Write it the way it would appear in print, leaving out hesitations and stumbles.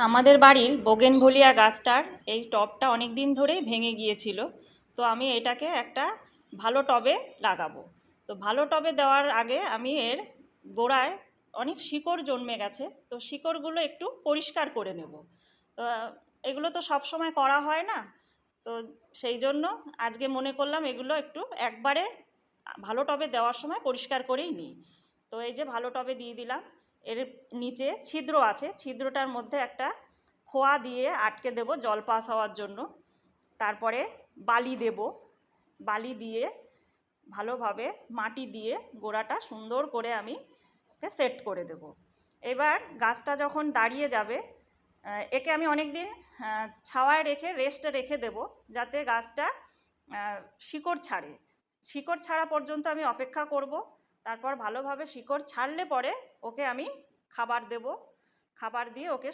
আমাদের বাড়ির বোগেনভেলিয়া গাছটার এই টবটা অনেক দিন ধরেই ভেঙে গিয়েছিল। তো আমি এটাকে একটা ভালো টবে লাগাবো। তো ভালো টবে দেওয়ার আগে আমি এর গোড়ায় অনেক শিকড় জন্মে গেছে, তো শিকড়গুলো একটু পরিষ্কার করে নেব। তো এগুলো তো সব সময় করা হয় না, তো সেই জন্য আজকে মনে করলাম এগুলো একটু একবারে ভালো টবে দেওয়ার সময় পরিষ্কার করেই নিই। তো এই যে ভালো টবে দিয়ে দিলাম, এর নিচে ছিদ্র আছে, ছিদ্রটার মধ্যে একটা খোয়া দিয়ে আটকে দেব জল পাস হওয়ার জন্য। তারপরে বালি দেব, বালি দিয়ে ভালোভাবে মাটি দিয়ে গোড়াটা সুন্দর করে আমি ওকে সেট করে দেব। এবার গাছটা যখন দাঁড়িয়ে যাবে, একে আমি অনেক দিন ছাওয়ায় রেখে রেস্টে রেখে দেব, যাতে গাছটা শিকড় ছাড়ে। শিকড় ছাড়া পর্যন্ত আমি অপেক্ষা করব। তারপর ভালোভাবে শিকড় ছাড়লে পরে ওকে আমি খাবার দেব, খাবার দিয়ে ওকে